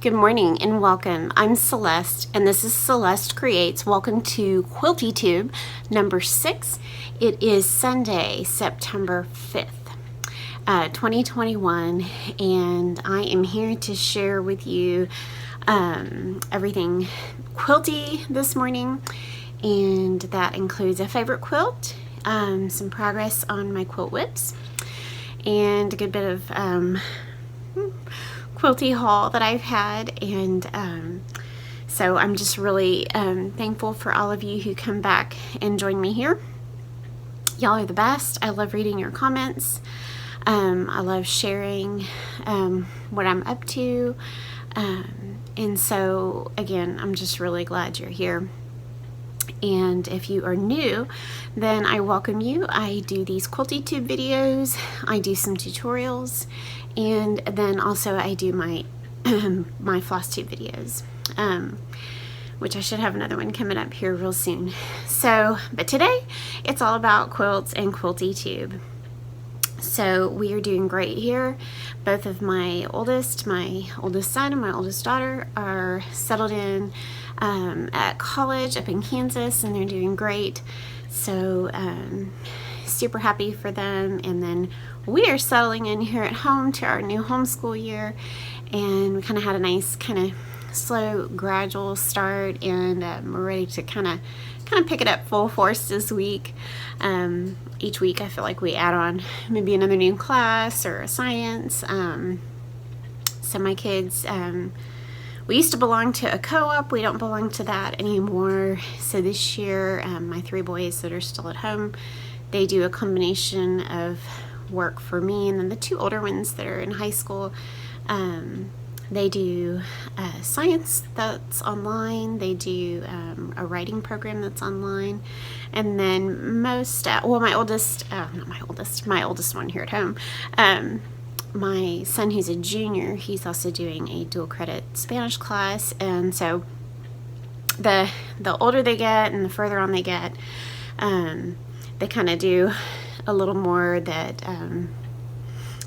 Good morning and welcome. I'm Celeste and this is Celeste Creates. Welcome to QuiltyTube number 6. It is Sunday, September 5th, 2021, and I am here to share with you everything quilty this morning, and that includes a favorite quilt, some progress on my quilt whips, and a good bit of quilty haul that I've had. And so I'm just really thankful for all of you who come back and join me here. Y'all are the best. I love reading your comments. I love sharing what I'm up to, and so again, I'm just really glad you're here. And if you are new, then I welcome you. I do these QuiltyTube videos, I do some tutorials, and then also I do my my floss tube videos, which I should have another one coming up here real soon. So, but today it's all about quilts and QuiltyTube. So we are doing great here. Both of my oldest son and my oldest daughter are settled in at college up in Kansas, and they're doing great. So super happy for them. And then we are settling in here at home to our new homeschool year, and we kind of had a nice kind of slow gradual start, and we're ready to kind of pick it up full force this week. Each week I feel like we add on maybe another new class or a science. So my kids, we used to belong to a co-op. We don't belong to that anymore. So this year, my 3 boys that are still at home, they do a combination of work for me, and then the 2 older ones that are in high school, they do science that's online. They do a writing program that's online. And then most, well, my oldest one here at home, my son who's a junior, he's also doing a dual credit Spanish class. And so the older they get and the further on they get, they kind of do a little more that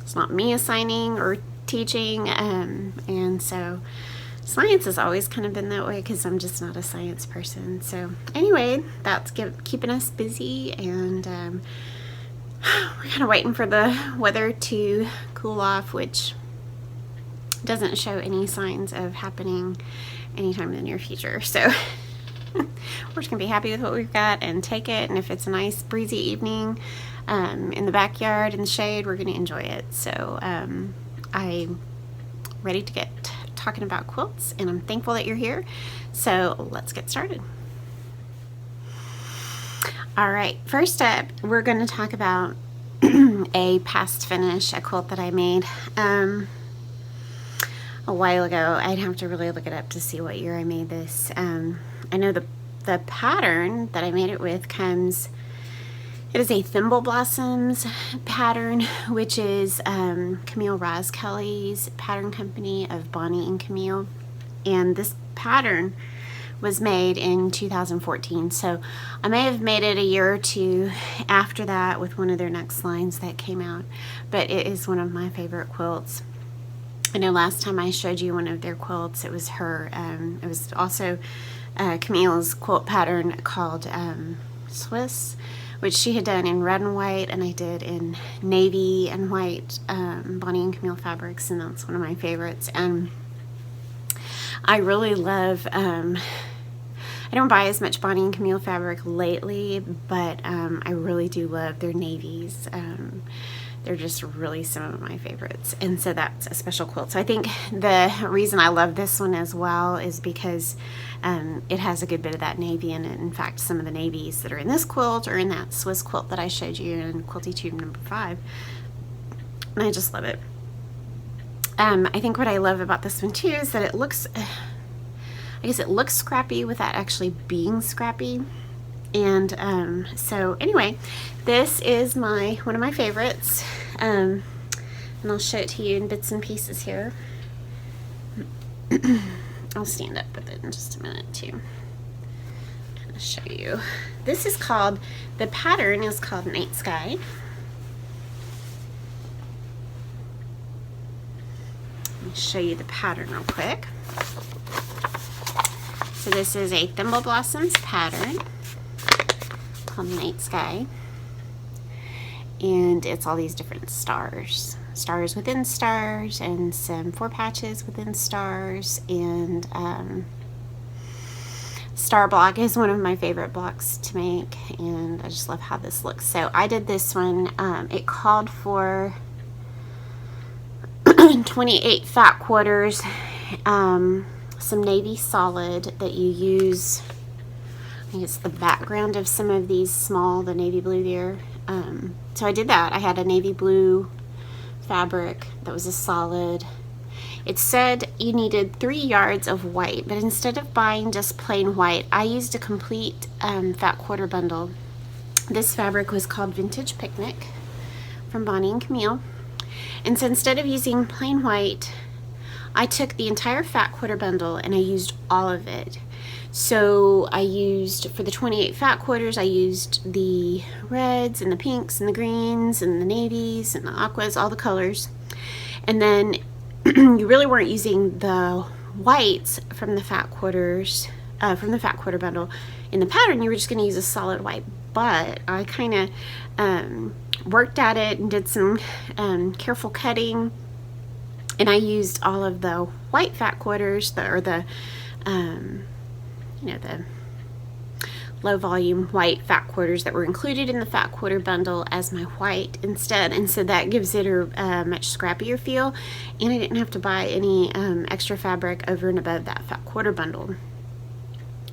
it's not me assigning or teaching, and so science has always kind of been that way because I'm just not a science person. So anyway, that's keeping us busy, and we're kind of waiting for the weather to cool off, which doesn't show any signs of happening anytime in the near future. So we're just gonna be happy with what we've got and take it, and if it's a nice breezy evening in the backyard in the shade, we're gonna enjoy it. So I'm ready to get talking about quilts, and I'm thankful that you're here. So let's get started. All right, first up, we're going to talk about a past finish, a quilt that I made a while ago. I'd have to really look it up to see what year I made this. I know the pattern that I made it with comes, it is a Thimble Blossoms pattern, which is Camille Raz Kelly's pattern company of Bonnie and Camille. And this pattern was made in 2014. So I may have made it a year or two after that with one of their next lines that came out. But it is one of my favorite quilts. I know last time I showed you one of their quilts, it was her. It was also Camille's quilt pattern called Swiss, which she had done in red and white, and I did in navy and white, Bonnie and Camille fabrics, and that's one of my favorites. And I really love, I don't buy as much Bonnie and Camille fabric lately, but I really do love their navies. They're just really some of my favorites, and so that's a special quilt. So I think the reason I love this one as well is because it has a good bit of that navy in it. In fact, some of the navies that are in this quilt are in that Swiss quilt that I showed you in QuiltyTube number 5, and I just love it. I think what I love about this one too is that it looks, I guess it looks scrappy without actually being scrappy. And so anyway, this is one of my favorites, and I'll show it to you in bits and pieces here. I'll stand up with it in just a minute too. Kind of show you. This is called, the pattern is called Night Sky, Let me show you the pattern real quick. So this is a Thimble Blossoms pattern called Night Sky. And it's all these different stars. Stars within stars, and some 4 patches within stars, and star block is one of my favorite blocks to make, and I just love how this looks. So I did this one. It called for 28 fat quarters, some navy solid that you use. I think it's the background of some of these small, the navy blue there. So I did that. I had a navy blue fabric that was a solid. It said you needed 3 yards of white, but instead of buying just plain white, I used a complete fat quarter bundle. This fabric was called Vintage Picnic from Bonnie and Camille. And so instead of using plain white, I took the entire fat quarter bundle and I used all of it. So I used, for the 28 fat quarters, I used the reds and the pinks and the greens and the navies and the aquas, all the colors. And then you really weren't using the whites from the fat quarters, from the fat quarter bundle. In the pattern, you were just going to use a solid white. But I kind of worked at it and did some careful cutting. And I used all of the white fat quarters, the low volume white fat quarters that were included in the fat quarter bundle as my white instead, and so that gives it a much scrappier feel, and I didn't have to buy any extra fabric over and above that fat quarter bundle,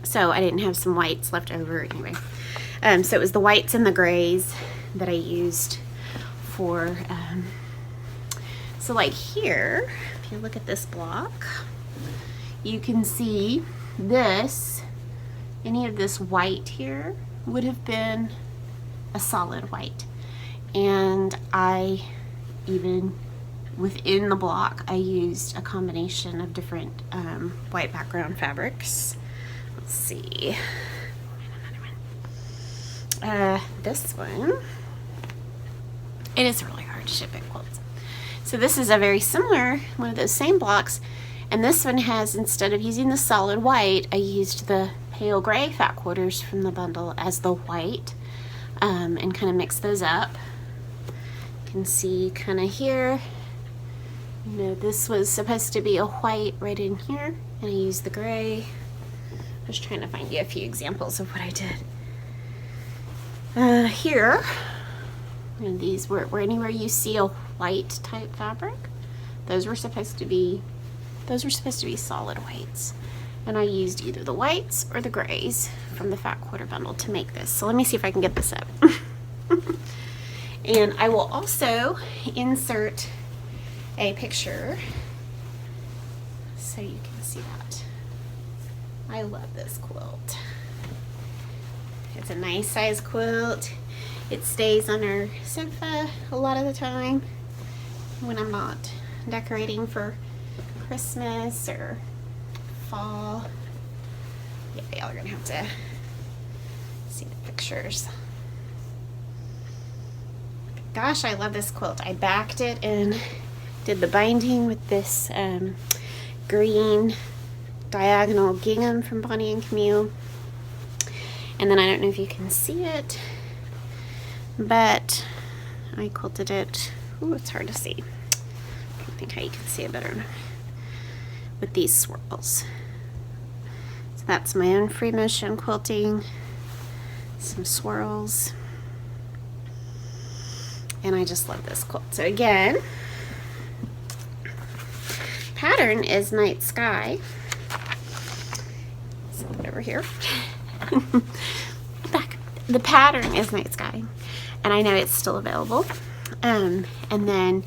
so I didn't have some whites left over anyway. So it was the whites and the grays that I used for so like here, if you look at this block, you can see this, any of this white here would have been a solid white. And I, even within the block, I used a combination of different white background fabrics. Let's see. This one, it is really hard to ship at Quilts. So this is a very similar, one of those same blocks, and this one has, instead of using the solid white, I used the pale gray fat quarters from the bundle as the white, and kind of mixed those up. You can see kind of here, you know, this was supposed to be a white right in here, and I used the gray. I was trying to find you a few examples of what I did. Here, and these were anywhere you see a white type fabric, those were supposed to be solid whites, and I used either the whites or the grays from the fat quarter bundle to make this. So let me see if I can get this up. And I will also insert a picture so you can see that. I love this quilt. It's a nice size quilt. It stays on our sofa a lot of the time when I'm not decorating for Christmas or fall. Yeah, y'all are gonna have to see the pictures. Gosh, I love this quilt. I backed it and did the binding with this green diagonal gingham from Bonnie and Camille. And then I don't know if you can see it, but I quilted it. Ooh, it's hard to see. I think how you can see it better with these swirls. So that's my own free motion quilting, some swirls, and I just love this quilt. So again, pattern is Night Sky. So put it over here. Back. The pattern is Night Sky, and I know it's still available. And then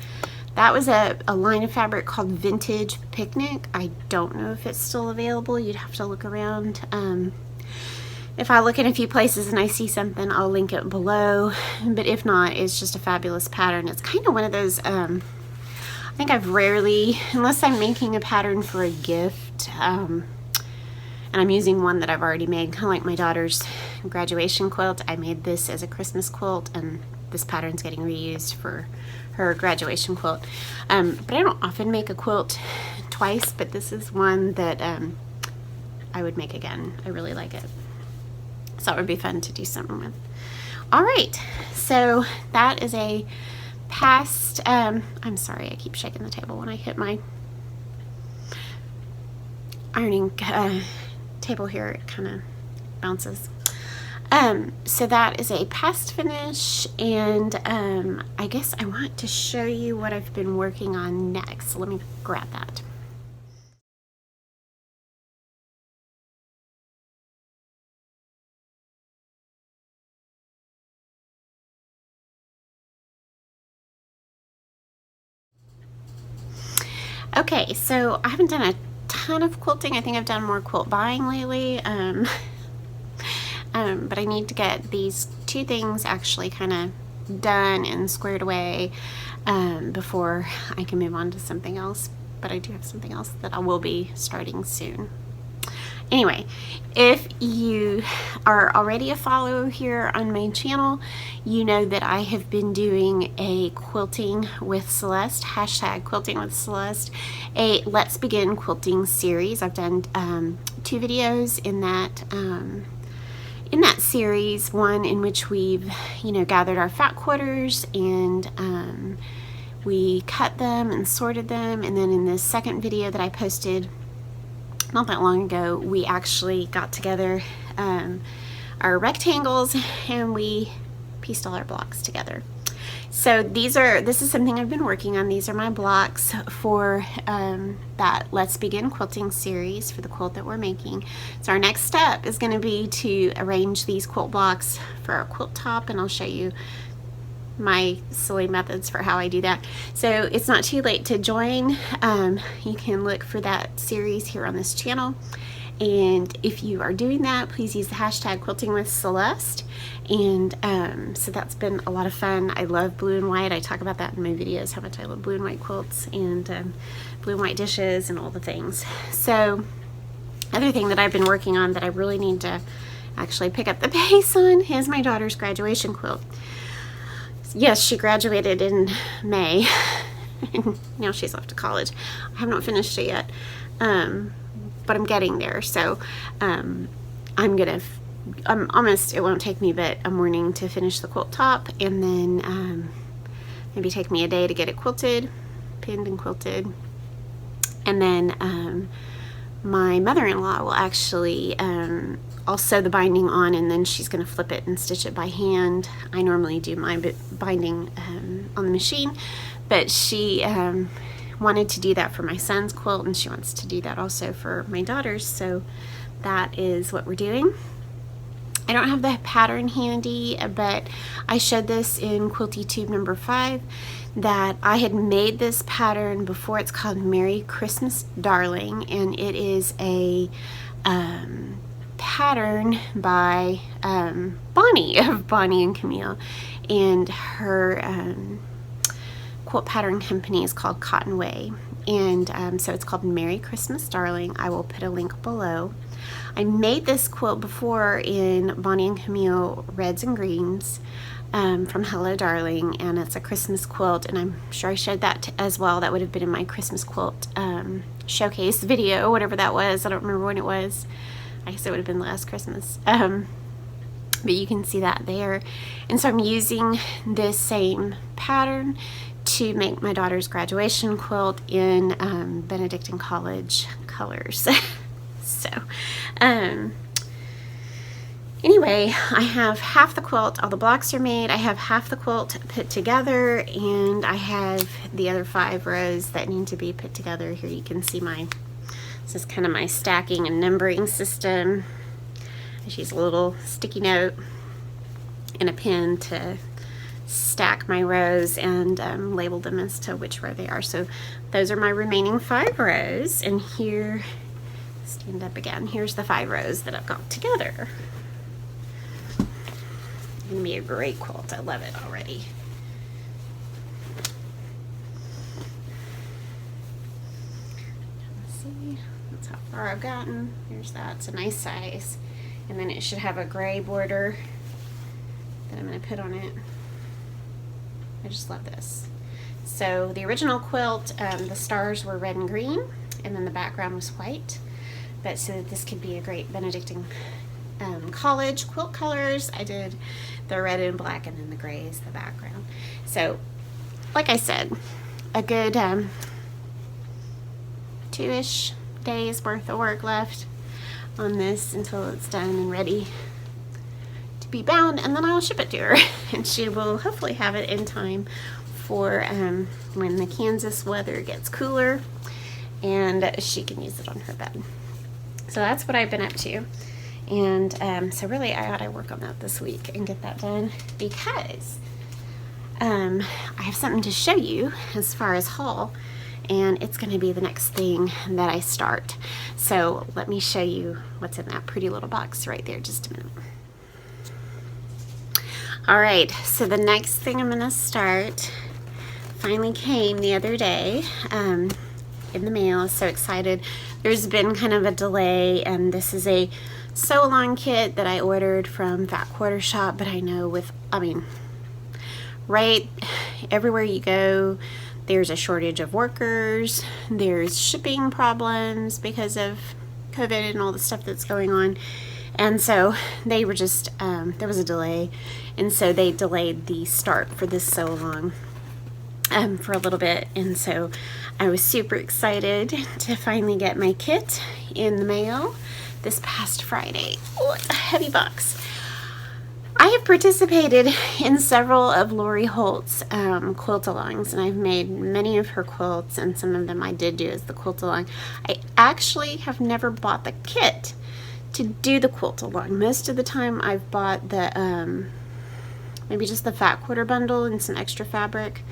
that was a line of fabric called Vintage Picnic. I don't know if it's still available. You'd have to look around. If I look in a few places and I see something, I'll link it below. But if not, it's just a fabulous pattern. It's kind of one of those, I think I've rarely, unless I'm making a pattern for a gift, and I'm using one that I've already made, kind of like my daughter's graduation quilt. I made this as a Christmas quilt, and this pattern's getting reused for her graduation quilt. But I don't often make a quilt twice, but this is one that I would make again. I really like it. So it would be fun to do something with. All right, so that is a past, I'm sorry, I keep shaking the table when I hit my ironing table here. It kind of bounces. So that is a past finish, and I guess I want to show you what I've been working on next. So let me grab that. Okay, so I haven't done a ton of quilting. I think I've done more quilt buying lately. But I need to get these two things actually kind of done and squared away before I can move on to something else. But I do have something else that I will be starting soon. Anyway, if you are already a follower here on my channel, you know that I have been doing a Quilting with Celeste, hashtag Quilting with Celeste, a Let's Begin Quilting series. I've done 2 videos in that series, one in which we've, gathered our fat quarters and we cut them and sorted them, and then in the second video that I posted not that long ago, we actually got together our rectangles and we pieced all our blocks together. So this is something I've been working on. These are my blocks for that Let's Begin Quilting series for the quilt that we're making. So our next step is going to be to arrange these quilt blocks for our quilt top, and I'll show you my silly methods for how I do that. So it's not too late to join. You can look for that series here on this channel, and if you are doing that, please use the hashtag Quilting with Celeste. And so that's been a lot of fun. I love blue and white. I talk about that in my videos, how much I love blue and white quilts and blue and white dishes and all the things. So other thing that I've been working on that I really need to actually pick up the pace on is my daughter's graduation quilt. Yes, she graduated in May. Now she's off to college. I have not finished it yet, but I'm getting there. So I'm almost, it won't take me but a morning to finish the quilt top, and then maybe take me a day to get it quilted, pinned and quilted. And then my mother-in-law will actually I'll sew the binding on, and then she's going to flip it and stitch it by hand. I normally do my binding on the machine, but she wanted to do that for my son's quilt, and she wants to do that also for my daughter's, so that is what we're doing. I don't have the pattern handy, but I showed this in QuiltyTube number 5 that I had made this pattern before. It's called Merry Christmas Darling, and it is a pattern by Bonnie of Bonnie and Camille, and her quilt pattern company is called Cotton Way, and so it's called Merry Christmas Darling. I will put a link below. I made this quilt before in Bonnie and Camille Reds and Greens from Hello Darling, and it's a Christmas quilt, and I'm sure I showed that as well. That would have been in my Christmas quilt showcase video, whatever that was. I don't remember when it was. I guess it would have been last Christmas. But you can see that there. And so I'm using this same pattern to make my daughter's graduation quilt in Benedictine College colors. So anyway, I have half the quilt, all the blocks are made. I have half the quilt put together, and I have the other 5 rows that need to be put together. Here you can see this is kind of my stacking and numbering system. I use a little sticky note and a pen to stack my rows and label them as to which row they are. So those are my remaining 5 rows, and here, stand up again, here's the 5 rows that I've got together. It's gonna be a great quilt. I love it already. Let's see, that's how far I've gotten. Here's that, it's a nice size. And then it should have a gray border that I'm gonna put on it. I just love this. So the original quilt, the stars were red and green, and then the background was white. But so that this could be a great Benedictine college quilt colors, I did the red and black, and then the gray is the background. So like I said, a good 2-ish days worth of work left on this until it's done and ready to be bound, and then I'll ship it to her and she will hopefully have it in time for when the Kansas weather gets cooler and she can use it on her bed. So that's what I've been up to. And so really I ought to work on that this week and get that done, because I have something to show you as far as haul, and it's going to be the next thing that I start. So let me show you what's in that pretty little box right there, just a minute. All right, so the next thing I'm going to start finally came the other day in the mail. So excited. There's been kind of a delay, and this is a sew along kit that I ordered from Fat Quarter Shop, but I know right everywhere you go, there's a shortage of workers, there's shipping problems because of COVID and all the stuff that's going on. And so they were just, there was a delay, and so they delayed the start for this sew along for a little bit. And so I was super excited to finally get my kit in the mail this past Friday. Oh, it's a heavy box. I have participated in several of Lori Holt's quilt-alongs, and I've made many of her quilts, and some of them I did do as the quilt-along. I actually have never bought the kit to do the quilt-along. Most of the time I've bought the maybe just the Fat Quarter bundle and some extra fabric,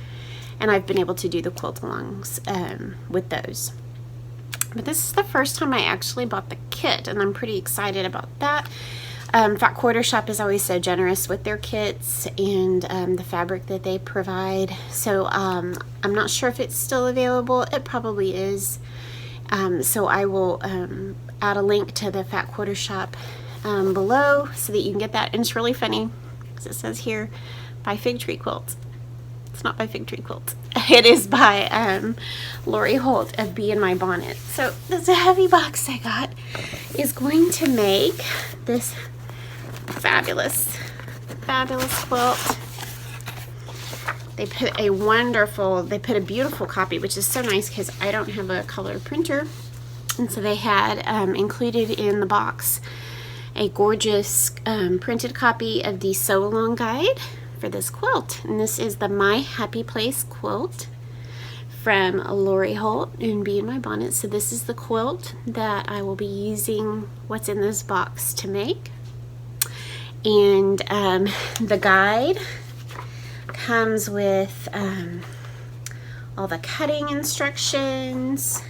and I've been able to do the quilt-alongs with those. But this is the first time I actually bought the kit, and I'm pretty excited about that. Fat Quarter Shop is always so generous with their kits and the fabric that they provide. So I'm not sure if it's still available. It probably is. So I will add a link to the Fat Quarter Shop below so that you can get that. And it's really funny because it says here by Fig Tree Quilts. It's not by Fig Tree Quilts. It is by Lori Holt of Bee in My Bonnet. So this heavy box I got is going to make this fabulous quilt. They put a beautiful copy, which is so nice because I don't have a color printer. And so they had included in the box a gorgeous printed copy of the sew along guide for this quilt. And this is the My Happy Place quilt from Lori Holt and Bee in My Bonnet. So this is the quilt that I will be using what's in this box to make. And the guide comes with all the cutting instructions,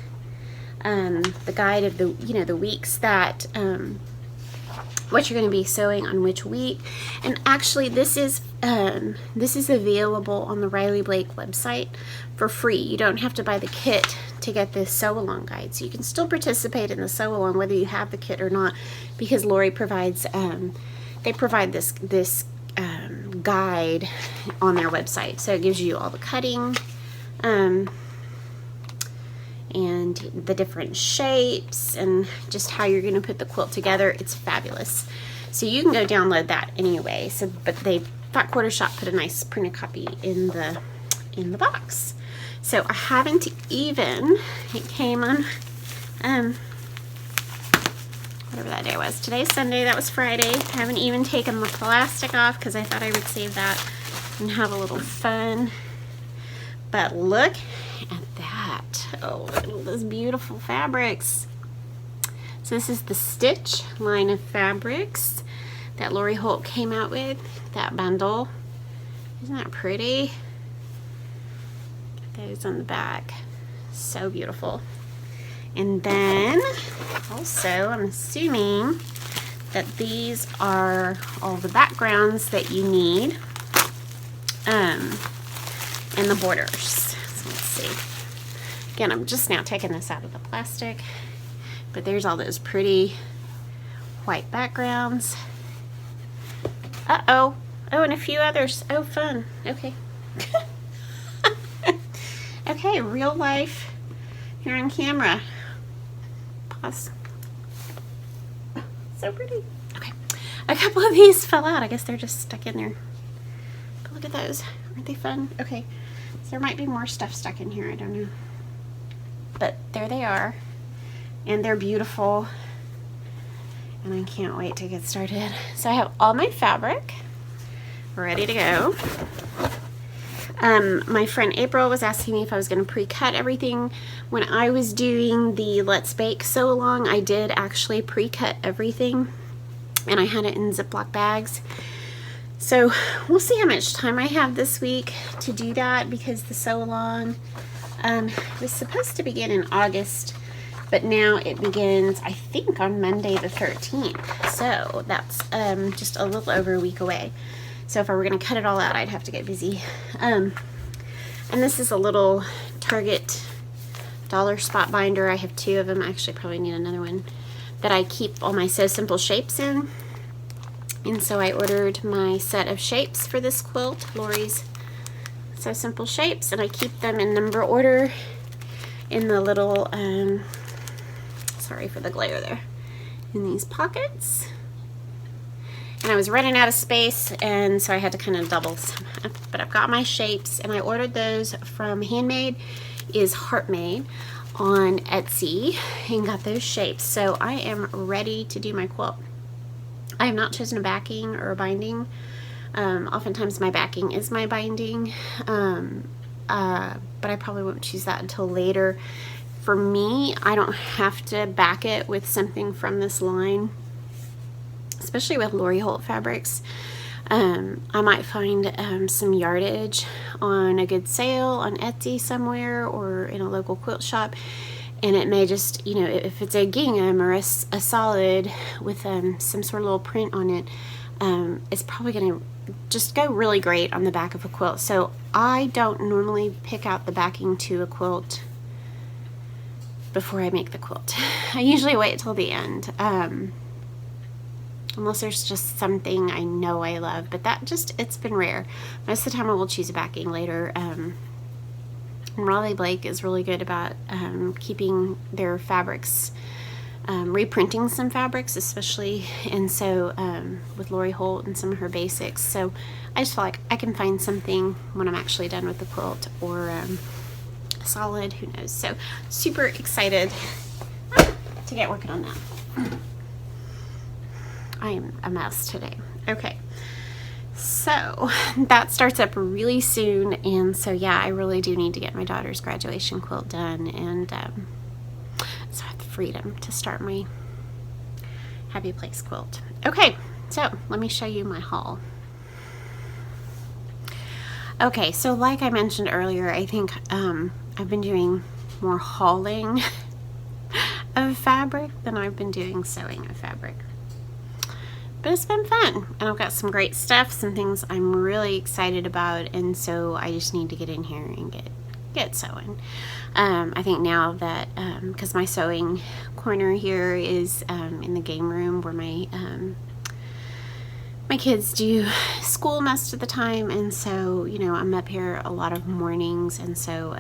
the guide of the weeks that what you're going to be sewing on which week. And actually this is available on the Riley Blake website for free. You don't have to buy the kit to get this sew along guide, so you can still participate in the sew along whether you have the kit or not, because Lori provides they provide this guide on their website. So it gives you all the cutting and the different shapes and just how you're going to put the quilt together. It's fabulous. So you can go download that anyway. So, but Fat Quarter Shop put a nice printed copy in the box. So I haven't even, it came on whatever that day was. Today's Sunday, that was Friday. I haven't even taken the plastic off because I thought I would save that and have a little fun. But look at that. Oh, look at all those beautiful fabrics. So this is the Stitch line of fabrics that Lori Holt came out with, that bundle. Isn't that pretty? Those on the back. So beautiful. And then also I'm assuming that these are all the backgrounds that you need and the borders. So let's see. Again, I'm just now taking this out of the plastic, but there's all those pretty white backgrounds. Oh, and a few others. Oh, fun. Okay, Okay, real life here on camera. Pause. So pretty. Okay, a couple of these fell out. I guess they're just stuck in there. But look at those. Aren't they fun? Okay, so there might be more stuff stuck in here. I don't know. But there they are. And they're beautiful. And I can't wait to get started. So I have all my fabric ready to go. My friend April was asking me if I was going to pre-cut everything. When I was doing the Let's Bake Sew Along, I did actually pre-cut everything, and I had it in Ziploc bags. So we'll see how much time I have this week to do that, because the Sew Along was supposed to begin in August, but now it begins, I think, on Monday the 13th. So that's just a little over a week away. So if I were going to cut it all out, I'd have to get busy. And this is a little Target dollar spot binder. I have 2 of them. I actually probably need another one, that I keep all my Sew Simple shapes in. And so I ordered my set of shapes for this quilt, Lori's Sew Simple shapes, and I keep them in number order in the little, sorry for the glare there, in these pockets. And I was running out of space, and so I had to kind of double some up. But I've got my shapes, and I ordered those from Handmade is Heartmade on Etsy, and got those shapes. So I am ready to do my quilt. I have not chosen a backing or a binding. Oftentimes my backing is my binding, but I probably won't choose that until later. For me, I don't have to back it with something from this line, especially with Lori Holt fabrics. I might find some yardage on a good sale on Etsy somewhere, or in a local quilt shop, and it may just, you know, if it's a gingham or a solid with some sort of little print on it, it's probably going to just go really great on the back of a quilt. So I don't normally pick out the backing to a quilt before I make the quilt. I usually wait till the end. Unless there's just something I know I love, but that just, it's been rare. Most of the time I will choose a backing later. And Raleigh Blake is really good about keeping their fabrics, reprinting some fabrics especially, and so with Lori Holt and some of her basics. So I just feel like I can find something when I'm actually done with the quilt, or solid, who knows. So super excited to get working on that. I am a mess today. Okay, so that starts up really soon, and so yeah, I really do need to get my daughter's graduation quilt done, and so I have the freedom to start my Happy Place quilt. Okay, so let me show you my haul. Okay, so like I mentioned earlier, I think I've been doing more hauling of fabric than I've been doing sewing of fabric. But it's been fun, and I've got some great stuff, some things I'm really excited about, and so I just need to get in here and get sewing. I think now that, because my sewing corner here is in the game room where my kids do school most of the time, and so, you know, I'm up here a lot of mornings, and so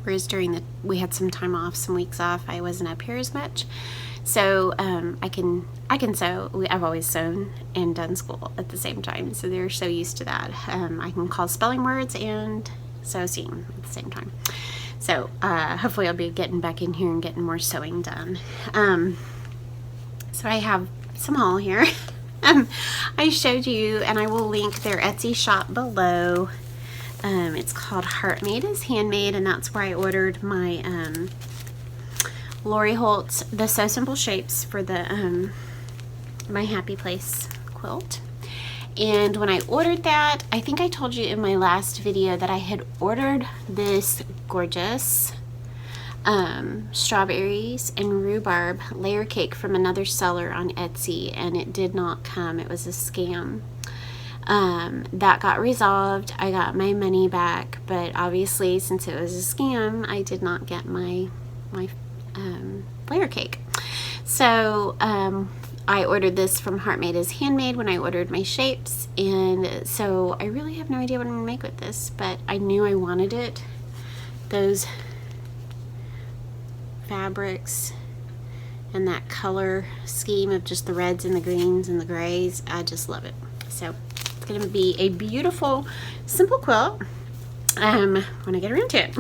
whereas we had some time off, some weeks off, I wasn't up here as much. So I can sew. I've always sewn and done school at the same time, so they're so used to that. I can call spelling words and sew seam at the same time. So hopefully I'll be getting back in here and getting more sewing done. So I have some haul here. I showed you, and I will link their Etsy shop below. It's called Heartmade is Handmade, and that's where I ordered my Lori Holt's the Sew Simple shapes for the my Happy Place quilt. And when I ordered that, I think I told you in my last video that I had ordered this gorgeous strawberries and rhubarb layer cake from another seller on Etsy, and it did not come. It was a scam. That got resolved. I got my money back, but obviously since it was a scam, I did not get my layer cake. So I ordered this from Heartmade as Handmade when I ordered my shapes, and so I really have no idea what I'm gonna make with this, but I knew I wanted it. Those fabrics and that color scheme of just the reds and the greens and the grays, I just love it. So it's gonna be a beautiful, simple quilt when I get around to it.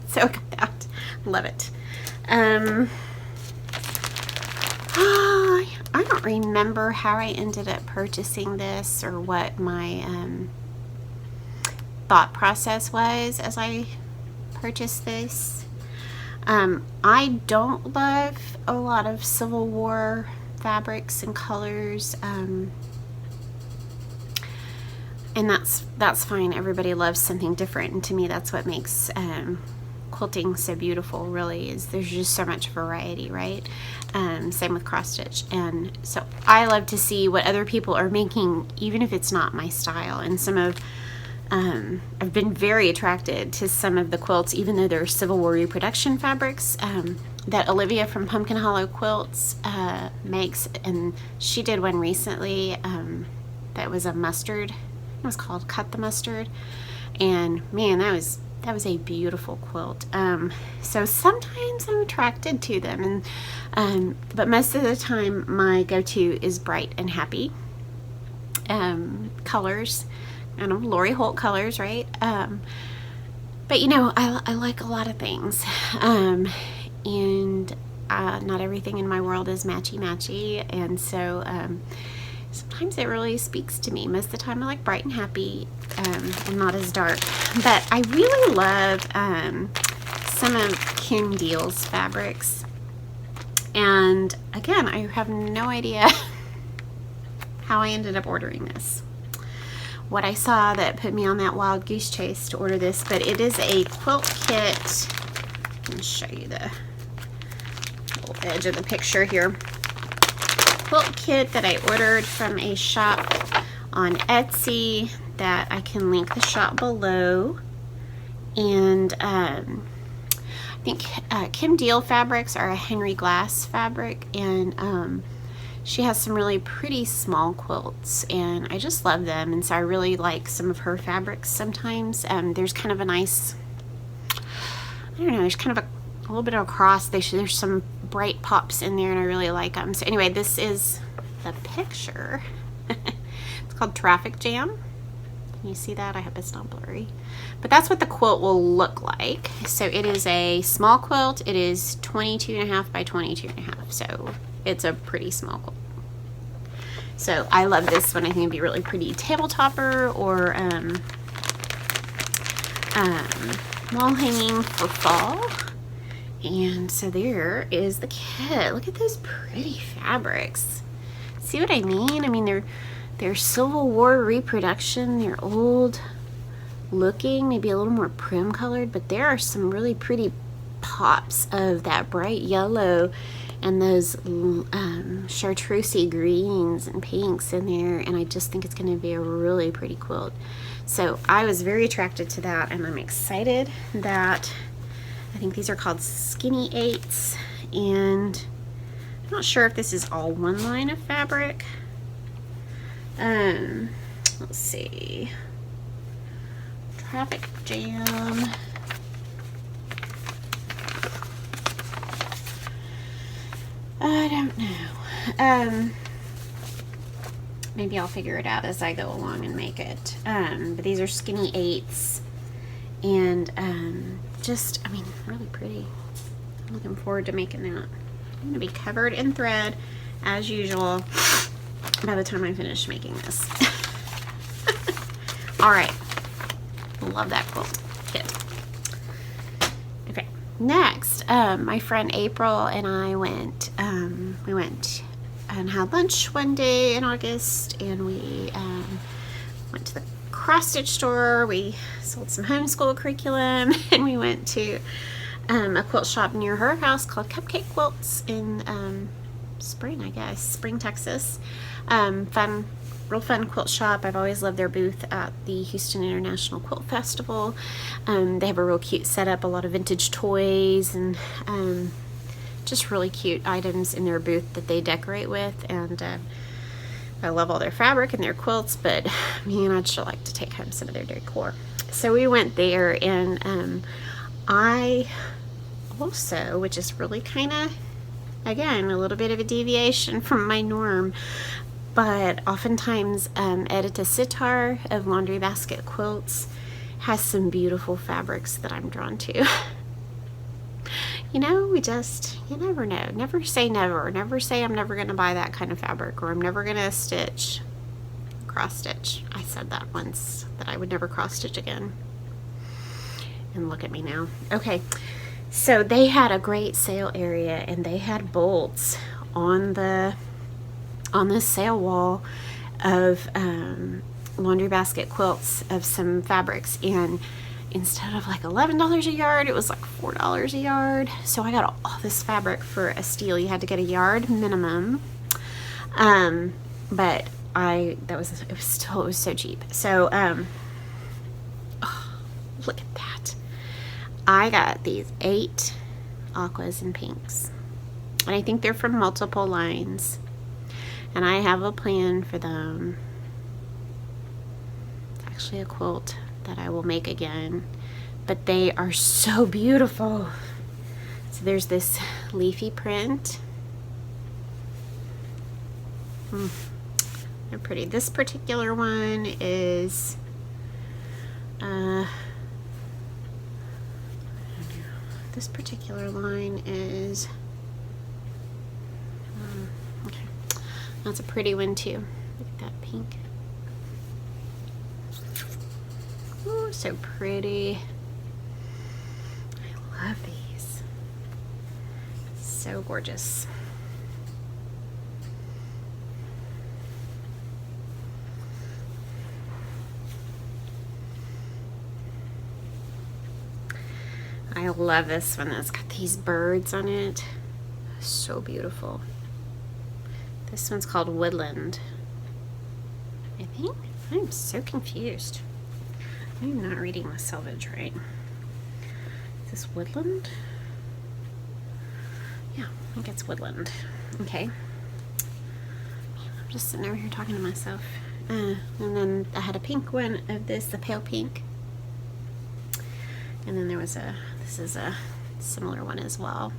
So I got that. Love it. I don't remember how I ended up purchasing this or what my thought process was as I purchased this. I don't love a lot of Civil War fabrics and colors, and that's fine. Everybody loves something different, and to me that's what makes quilting so beautiful, really, is there's just so much variety, right? Same with cross stitch, and so I love to see what other people are making, even if it's not my style. And some of I've been very attracted to some of the quilts, even though they're Civil War reproduction fabrics, that Olivia from Pumpkin Hollow Quilts makes, and she did one recently that was a mustard. It was called Cut the Mustard, and man, that was a beautiful quilt. So sometimes I'm attracted to them, and but most of the time my go-to is Bright and Happy colors. I know, Lori Holt colors, right? But you know, I like a lot of things, and not everything in my world is matchy-matchy, and so sometimes it really speaks to me. Most of the time I like Bright and Happy, and not as dark. But I really love some of Kim Diehl's fabrics, and again, I have no idea how I ended up ordering this, what I saw that put me on that wild goose chase to order this. But it is a quilt kit. Let me show you the little edge of the picture here. Quilt kit that I ordered from a shop on Etsy that I can link the shop below. And I think Kim Diehl fabrics are a Henry Glass fabric, and she has some really pretty small quilts, and I just love them, and so I really like some of her fabrics sometimes. There's kind of a nice, I don't know, there's kind of a little bit of a cross. There's some bright pops in there, and I really like them. So anyway, this is the picture. It's called Traffic Jam. Can you see that? I hope it's not blurry. But that's what the quilt will look like. So it is a small quilt. It is 22.5 by 22.5. So it's a pretty small quilt. So I love this one. I think it'd be really pretty table topper or wall hanging for fall. And so there is the kit. Look at those pretty fabrics. See what I mean? I mean, they're Civil War reproduction. They're old looking, maybe a little more prim colored, but there are some really pretty pops of that bright yellow and those chartreusey greens and pinks in there, and I just think it's going to be a really pretty quilt. So I was very attracted to that, and I'm excited that I think these are called Skinny 8s, and I'm not sure if this is all one line of fabric. Let's see. Traffic Jam. I don't know. Maybe I'll figure it out as I go along and make it. But these are Skinny 8s, and just, I mean, really pretty. I'm looking forward to making that. I'm going to be covered in thread as usual by the time I finish making this. All right, love that quilt kit. Okay, next, my friend April and I went, we went and had lunch one day in August, and we went to the cross stitch store. We sold some homeschool curriculum, and we went to a quilt shop near her house called Cupcake Quilts in Spring, I guess, Spring, Texas. Real fun quilt shop. I've always loved their booth at the Houston International Quilt Festival. They have a real cute setup, a lot of vintage toys, and just really cute items in their booth that they decorate with, and I love all their fabric and their quilts, but man, I'd sure like to take home some of their decor. So we went there, and I also, which is really kind of, again, a little bit of a deviation from my norm, but oftentimes Edita Sitar of Laundry Basket Quilts has some beautiful fabrics that I'm drawn to. You know, you never know. Never say never. Never say I'm never going to buy that kind of fabric, or I'm never going to cross stitch. I said that once, that I would never cross stitch again. And look at me now. Okay, so they had a great sale area, and they had bolts on the sale wall of Laundry Basket Quilts of some fabrics, and instead of like $11 a yard, it was like $4 a yard. So I got all this fabric for a steal. You had to get a yard minimum, but it was so cheap. So oh, look at that. I got these 8 aquas and pinks, and I think they're from multiple lines, and I have a plan for them. It's actually a quilt that I will make again, but they are so beautiful. So there's this leafy print. They're pretty. This particular one is this particular line is okay, that's a pretty one too. Look at that pink. Ooh, so pretty. I love these. So gorgeous. I love this one. It's got these birds on it. So beautiful. This one's called Woodland, I think. I'm so confused. I'm not reading my selvage right. Is this Woodland? Yeah, I think it's Woodland. Okay. I'm just sitting over here talking to myself. And then I had a pink one of this, the pale pink. And then there was this is a similar one as well.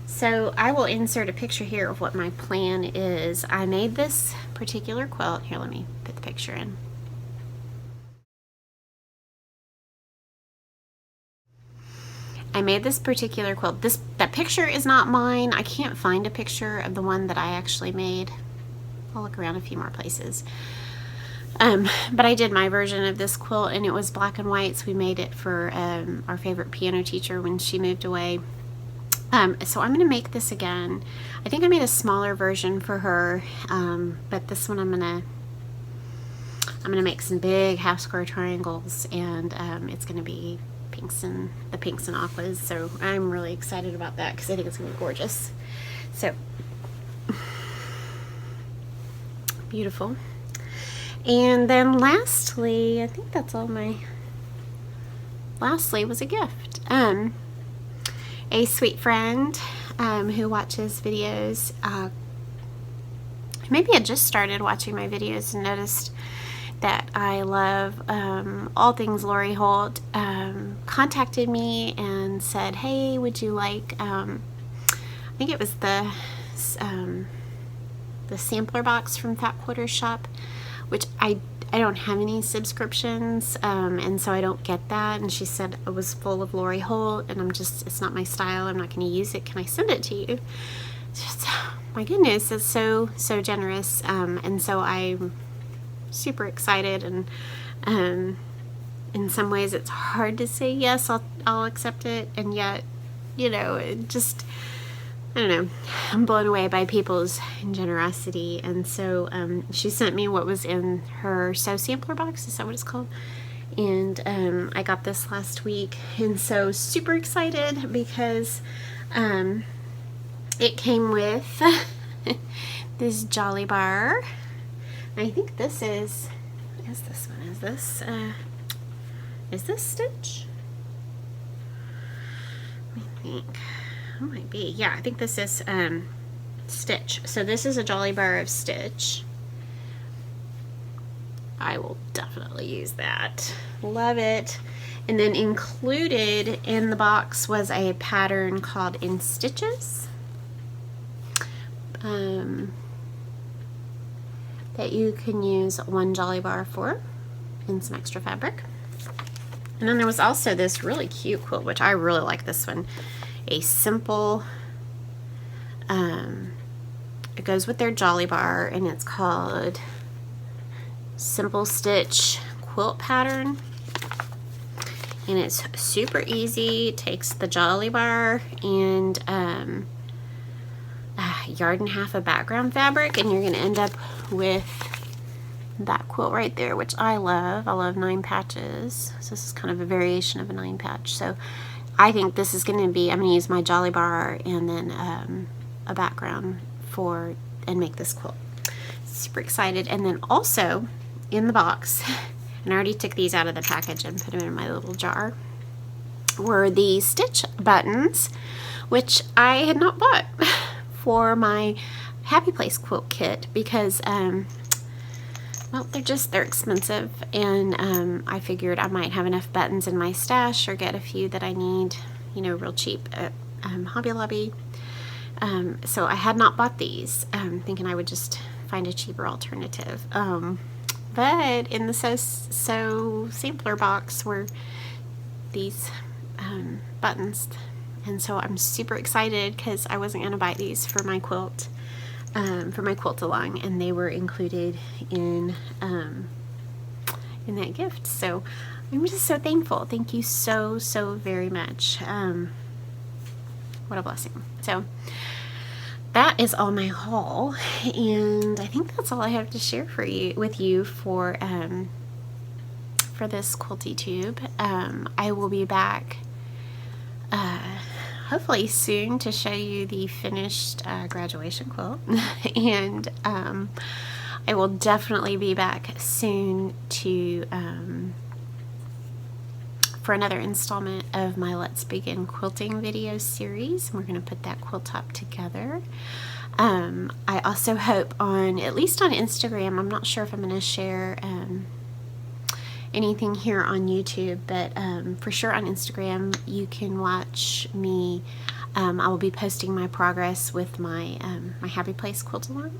So I will insert a picture here of what my plan is. I made this particular quilt. Here, let me put the picture in. I made this particular quilt. That picture is not mine. I can't find a picture of the one that I actually made. I'll look around a few more places. But I did my version of this quilt, and it was black and white. So we made it for our favorite piano teacher when she moved away. So I'm going to make this again. I think I made a smaller version for her, but this one I'm going to make some big half square triangles, and it's going to be the pinks and aquas. So I'm really excited about that because I think it's going to be gorgeous. So beautiful. And then lastly, I think that's all lastly was a gift. A sweet friend who watches videos, maybe had just started watching my videos and noticed that I love all things Lori Holt, contacted me and said, hey, would you like, I think it was the sampler box from Fat Quarters Shop, which I don't have any subscriptions, and so I don't get that. And she said it was full of Lori Holt, and it's not my style. I'm not going to use it. Can I send it to you? Just, my goodness, it's so generous. And so I'm super excited, and in some ways it's hard to say yes, I'll accept it, and yet, you know, it just, I don't know, I'm blown away by people's generosity. And so she sent me what was in her sampler box. Is that what it's called? And I got this last week, and so super excited because it came with this Jolly Bar. I think this is, what is this one? Is this Stitch? Let me think. it might be. Yeah, I think this is Stitch. So this is a Jolly Bar of Stitch. I will definitely use that. Love it. And then included in the box was a pattern called In Stitches. That you can use one Jolly Bar for, and some extra fabric. And then there was also this really cute quilt, which I really like this one. A simple, it goes with their Jolly Bar, and it's called Simple Stitch Quilt Pattern. And it's super easy. It takes the Jolly Bar and a yard and a half of background fabric, and you're going to end up with that quilt right there, which I love. I love 9 patches. So this is kind of a variation of a 9 patch. So I think this is going to be, I'm going to use my Jolly Bar and then a background and make this quilt. Super excited. And then also in the box, and I already took these out of the package and put them in my little jar, were the stitch buttons, which I had not bought for my Happy Place quilt kit because well, they're expensive, and I figured I might have enough buttons in my stash or get a few that I need, you know, real cheap at Hobby Lobby. So I had not bought these, thinking I would just find a cheaper alternative. But in the So Sampler box were these buttons, and so I'm super excited because I wasn't going to buy these for my quilt. For my quilt-along, and they were included in that gift. So I'm just so thankful. Thank you so very much. What a blessing. So that is all my haul, and I think that's all I have to share with you for this QuiltyTube. I will be back hopefully soon to show you the finished graduation quilt, and I will definitely be back soon for another installment of my Let's Begin Quilting video series. We're going to put that quilt top together. I also hope at least on Instagram, I'm not sure if I'm going to share anything here on YouTube, but for sure on Instagram you can watch me. I will be posting my progress with my Happy Place quilt along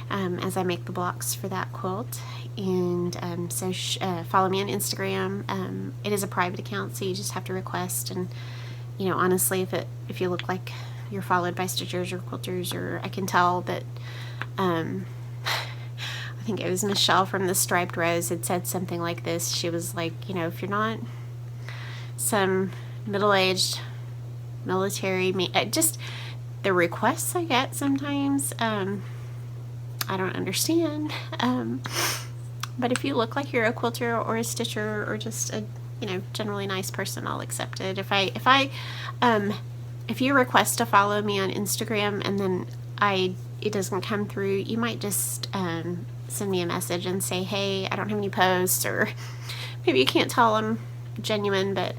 as I make the blocks for that quilt, and so follow me on Instagram. It is a private account, so you just have to request, and you know, honestly, if you look like you're followed by stitchers or quilters, or I can tell that I think it was Michelle from the Striped Rose had said something like this. She was like, you know, if you're not some middle-aged military, just the requests I get sometimes, I don't understand. But if you look like you're a quilter or a stitcher or just a, you know, generally nice person, I'll accept it. If you request to follow me on Instagram and then it doesn't come through, you might just send me a message and say, hey, I don't have any posts, or maybe you can't tell I'm genuine, but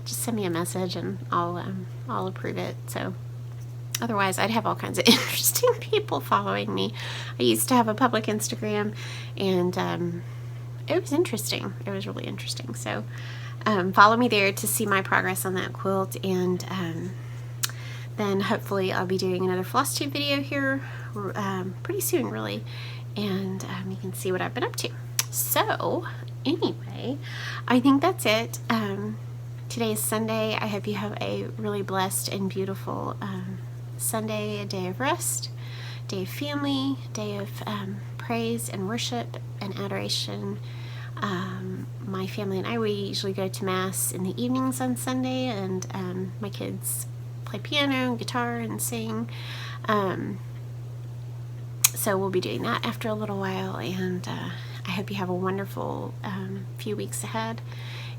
just send me a message and I'll approve it. So otherwise I'd have all kinds of interesting people following me. I used to have a public Instagram, and it was interesting. It was really interesting. So follow me there to see my progress on that quilt, and then hopefully I'll be doing another floss tube video here pretty soon, really, and you can see what I've been up to. So anyway, I think that's it. Today is Sunday. I hope you have a really blessed and beautiful Sunday, a day of rest, day of family, day of praise and worship and adoration. My family and I, we usually go to Mass in the evenings on Sunday, and my kids play piano and guitar and sing. So we'll be doing that after a little while, and I hope you have a wonderful few weeks ahead,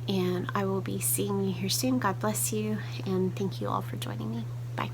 and I will be seeing you here soon. God bless you, and thank you all for joining me. Bye.